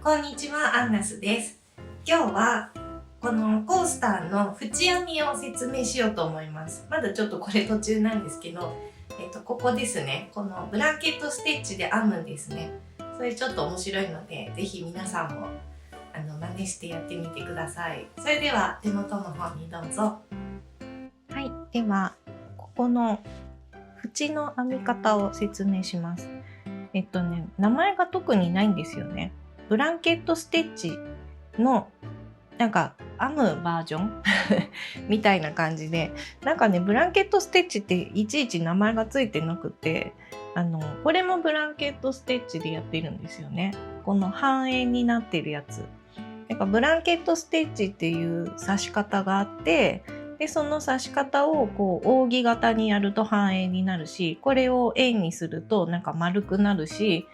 こんにちは、アンナスです。今日はこのコースターの縁編みを説明しようと思います。まだちょっとこれ途中なんですけど、ここですね。このブランケットステッチで編むんですね。それちょっと面白いので、ぜひ皆さんも真似してやってみてください。それでは手元の方にどうぞ。はい、ではここの縁の編み方を説明します。名前が特にないんですよね。ブランケットステッチのなんか編むバージョンみたいな感じで、なんかね、ブランケットステッチっていちいち名前がついてなくて、これもブランケットステッチでやってるんですよね。この半円になってるやつ。なんかブランケットステッチっていう刺し方があって、でその刺し方をこう扇形にやると半円になるし、これを円にするとなんか丸くなるし、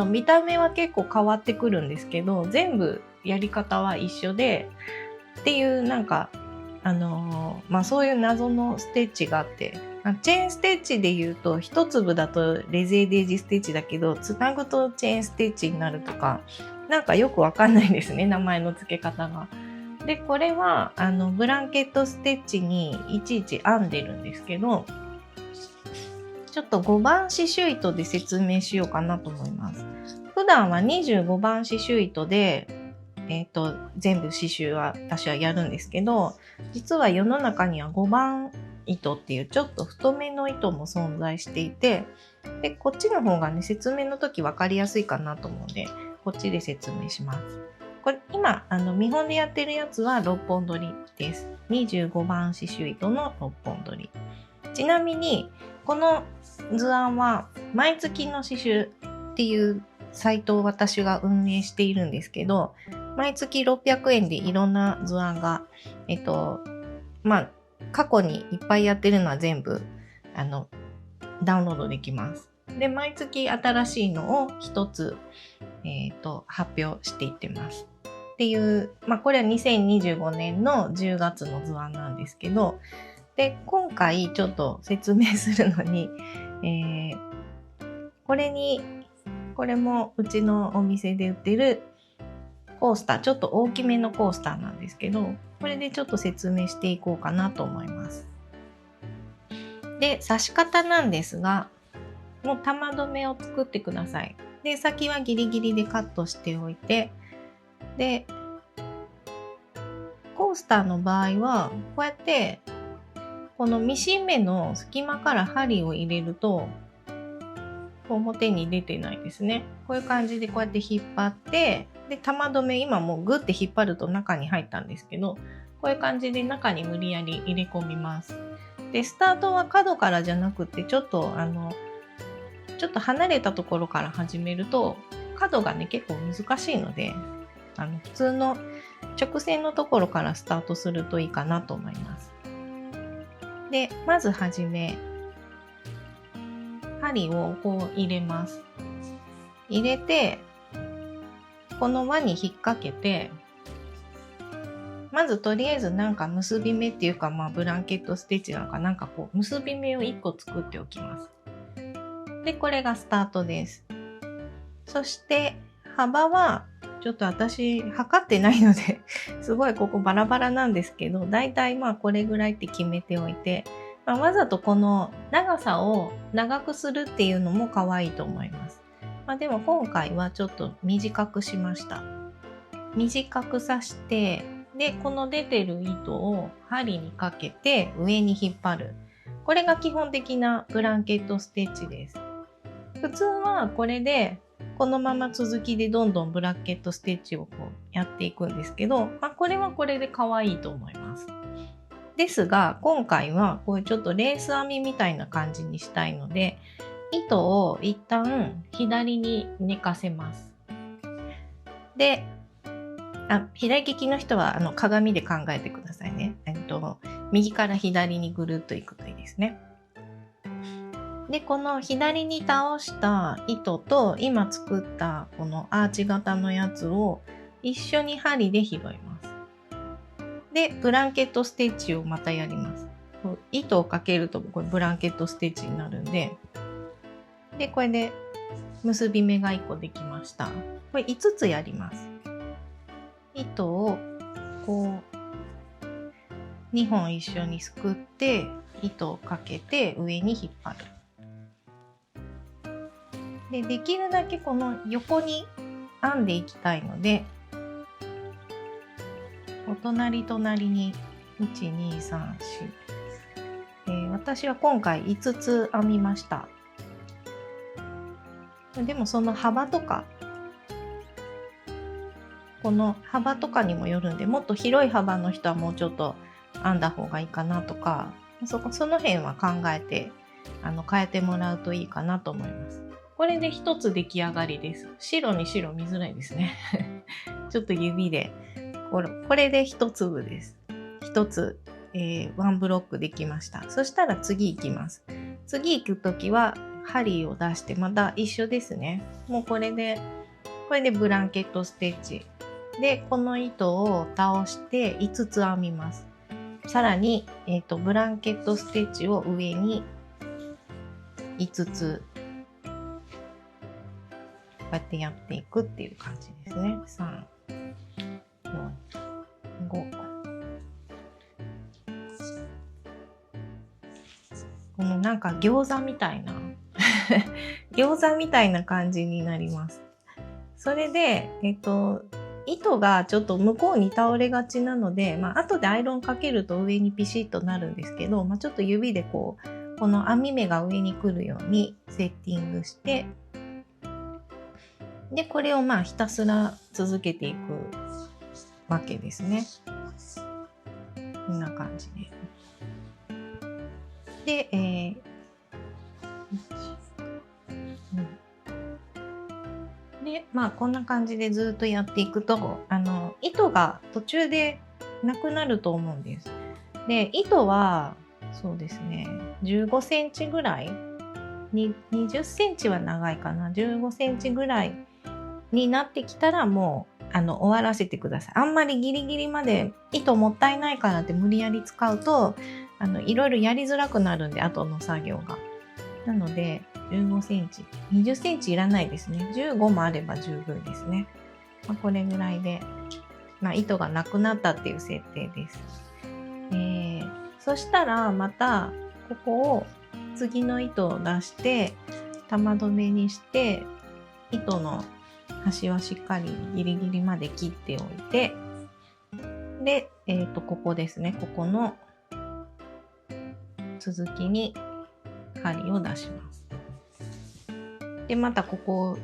見た目は結構変わってくるんですけど、全部やり方は一緒でっていう、なんかそういう謎のステッチがあって、チェーンステッチでいうと一粒だとレゼーデージステッチだけど、つなぐとチェーンステッチになるとか、なんかよくわかんないですね、名前の付け方が。でこれはブランケットステッチにいちいち編んでるんですけど、ちょっと5番刺繍糸で説明しようかなと思います。普段は25番刺繍糸で、全部刺繍は私はやるんですけど、実は世の中には5番糸っていうちょっと太めの糸も存在していて、でこっちの方がね、説明の時分かりやすいかなと思うので、こっちで説明します。これ今見本でやってるやつは6本取りです。25番刺繍糸の6本取り。ちなみにこの図案は毎月の刺繍っていうサイトを私が運営しているんですけど、毎月600円でいろんな図案が過去にいっぱいやってるのは全部ダウンロードできます。で毎月新しいのを一つ、発表していってます。っていう、これは2025年の10月の図案なんですけど、で今回ちょっと説明するのに、これもうちのお店で売ってるコースター、ちょっと大きめのコースターなんですけど、これでちょっと説明していこうかなと思います。で刺し方なんですが、もう玉留めを作ってください。で先はギリギリでカットしておいて、でコースターの場合はこうやってこのミシン目の隙間から針を入れると表に出てないですね。こういう感じでこうやって引っ張って、で玉留め、今もうグッて引っ張ると中に入ったんですけど、こういう感じで中に無理やり入れ込みます。でスタートは角からじゃなくてちょっと離れたところから始めると角がね結構難しいので、普通の直線のところからスタートするといいかなと思います。でまずはじめ針をこう入れます。入れてこの輪に引っ掛けて、まずとりあえずなんか結び目っていうか、ブランケットステッチなのかなんかこう結び目を1個作っておきます。でこれがスタートです。そして幅はちょっと私測ってないのですごいここバラバラなんですけど、だいたいこれぐらいって決めておいて、わざとこの長さを長くするっていうのも可愛いと思います。でも今回はちょっと短くしました。短くさして、でこの出てる糸を針にかけて上に引っ張る。これが基本的なブランケットステッチです。普通はこれでこのまま続きでどんどんブランケットステッチをこうやっていくんですけど、これはこれで可愛いと思います。ですが今回はこういうちょっとレース編みみたいな感じにしたいので、糸を一旦左に寝かせます。で左利きの人は鏡で考えてくださいね。右から左にぐるっといくといいですね。でこの左に倒した糸と今作ったこのアーチ型のやつを一緒に針で拾います。でブランケットステッチをまたやります。糸をかけるとこれブランケットステッチになるんで、でこれで結び目が1個できました。これ5つやります。糸をこう2本一緒にすくって糸をかけて上に引っ張る。でできるだけこの横に編んでいきたいので、お隣に123、4、私は今回5つ編みました。でもその幅とかこの幅とかにもよるんで、もっと広い幅の人はもうちょっと編んだ方がいいかなとか、その辺は考えて変えてもらうといいかなと思います。これで1つ出来上がりです。白に白見づらいですねちょっと指でこれで1粒です。1つ、ワンブロックできました。そしたら次行きます。次行くときは針を出してまた一緒ですね。もうこれでブランケットステッチで、この糸を倒して5つ編みます。さらに、ブランケットステッチを上に5つこうやってやっていくっていう感じですね。3、4、5。このなんか餃子みたいな餃子みたいな感じになります。それで、糸がちょっと向こうに倒れがちなので、後でアイロンかけると上にピシッとなるんですけど、ちょっと指でこの編み目が上に来るようにセッティングして、でこれをひたすら続けていくわけですね。こんな感じで。で、でこんな感じでずっとやっていくと糸が途中でなくなると思うんです。で糸はそうですね15センチぐらい20センチは長いかな、15センチぐらいになってきたらもう終わらせてください。あんまりギリギリまで糸もったいないからって無理やり使うといろいろやりづらくなるんで、後の作業が。なので15センチ、20センチいらないですね。15もあれば十分ですね。これぐらいで、糸がなくなったっていう設定です。そしたらまたここを次の糸を出して玉留めにして、糸の端はしっかりギリギリまで切っておいて、で、ここですね、ここの続きに針を出します。でまたここ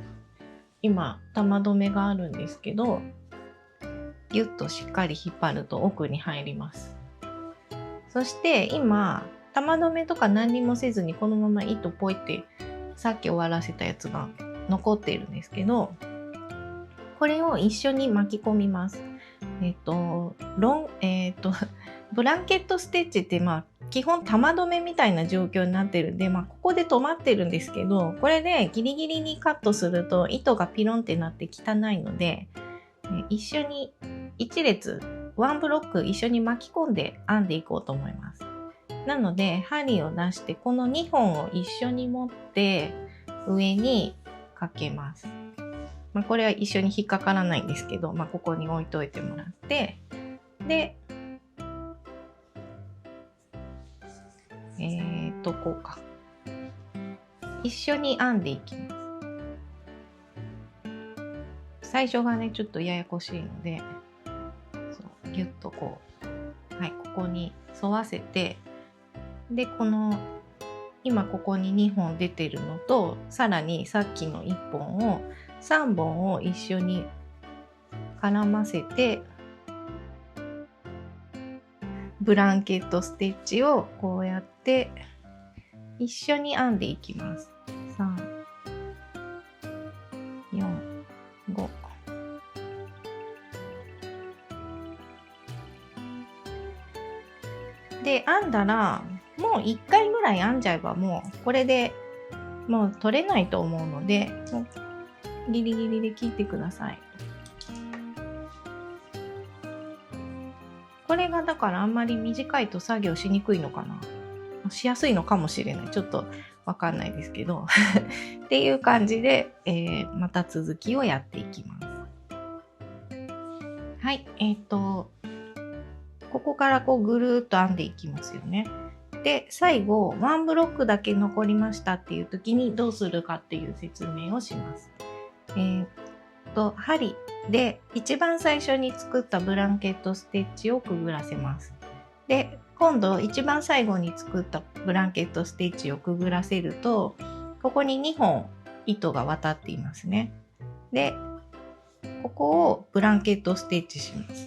今玉留めがあるんですけど、ギュッとしっかり引っ張ると奥に入ります。そして今玉留めとか何にもせずにこのまま糸ポイってさっき終わらせたやつが残っているんですけど、これを一緒に巻き込みます。ブランケットステッチって基本玉留めみたいな状況になってるんで、ここで止まってるんですけど、これでギリギリにカットすると糸がピロンってなって汚いので、一緒に1列ワンブロック一緒に巻き込んで編んでいこうと思います。なので針を出してこの2本を一緒に持って上にかけます。これは一緒に引っかからないんですけど、ここに置いといてもらって、でこうか。一緒に編んでいきます。最初がね、ちょっとややこしいので、ギュッとここに沿わせて、で、今ここに2本出てるのと、さらにさっきの1本を、3本を一緒に絡ませて、ブランケットステッチをこうやって一緒に編んでいきます。3、4、5。で、編んだら、もう1回ぐらい編んじゃえばもうこれでもう取れないと思うので、もうギリギリで切ってください。これがだからあんまり短いと作業しにくいのかな。しやすいのかもしれない。ちょっとわかんないですけどっていう感じで、また続きをやっていきます。はい、ここからこうぐるーっと編んでいきますよね。で、最後ワンブロックだけ残りましたっていう時にどうするかっていう説明をします。針で一番最初に作ったブランケットステッチをくぐらせます。で、今度一番最後に作ったブランケットステッチをくぐらせると、ここに2本糸が渡っていますね。で、ここをブランケットステッチします。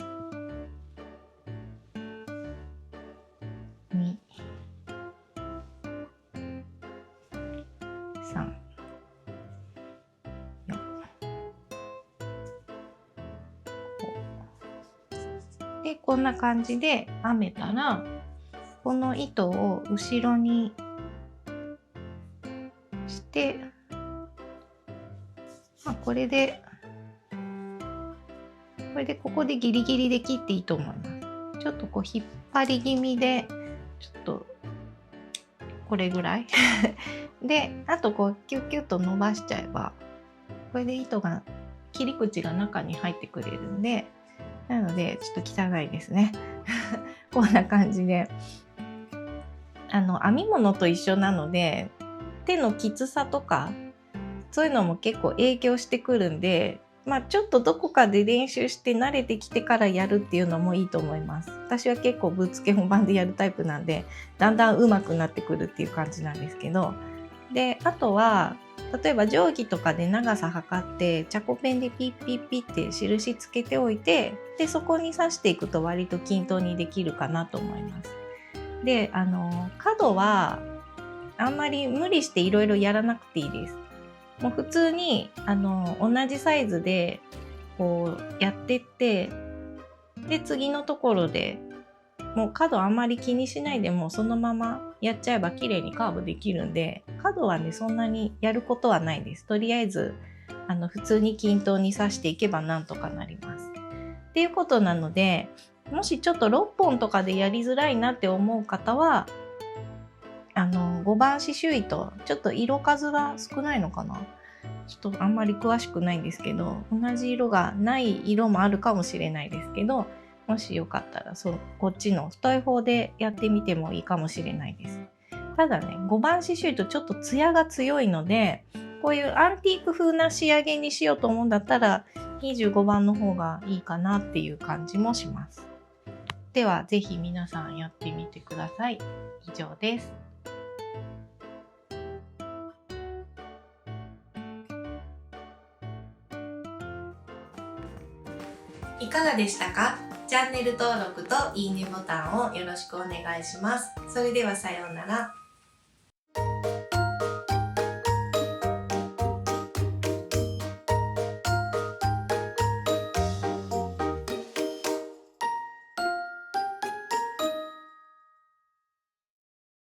2、3、4、5で、こんな感じで編めたら、この糸を後ろにして、これでここでギリギリで切っていいと思います。ちょっとこう引っ張り気味で、ちょっとこれぐらいで、あとこうキュッキュッと伸ばしちゃえば、これで糸が切り口が中に入ってくれるんで、なのでちょっと汚いですねこんな感じで、編み物と一緒なので、手のきつさとかそういうのも結構影響してくるんで、ちょっとどこかで練習して慣れてきてからやるっていうのもいいと思います。私は結構ぶっつけ本番でやるタイプなんで、だんだん上手くなってくるっていう感じなんですけど、で、あとは例えば定規とかで長さ測ってチャコペンでピッピッピッって印つけておいて、でそこに刺していくと割と均等にできるかなと思います。で、角はあんまり無理していろいろやらなくていいです。もう普通に同じサイズでこうやってって、で次のところでもう角あんまり気にしないでもうそのままやっちゃえば綺麗にカーブできるんで、角はねそんなにやることはないです。とりあえず普通に均等に刺していけばなんとかなりますっていうことなので、もしちょっと6本とかでやりづらいなって思う方は5番刺繍糸、ちょっと色数が少ないのかな、ちょっとあんまり詳しくないんですけど、同じ色がない色もあるかもしれないですけど、もしよかったらこっちの太い方でやってみてもいいかもしれないです。ただね、5番刺繍糸ちょっとツヤが強いので、こういうアンティーク風な仕上げにしようと思うんだったら25番の方がいいかなっていう感じもします。ではぜひ皆さんやってみてください。以上です。いかがでしたか？チャンネル登録といいねボタンをよろしくお願いします。それではさようなら。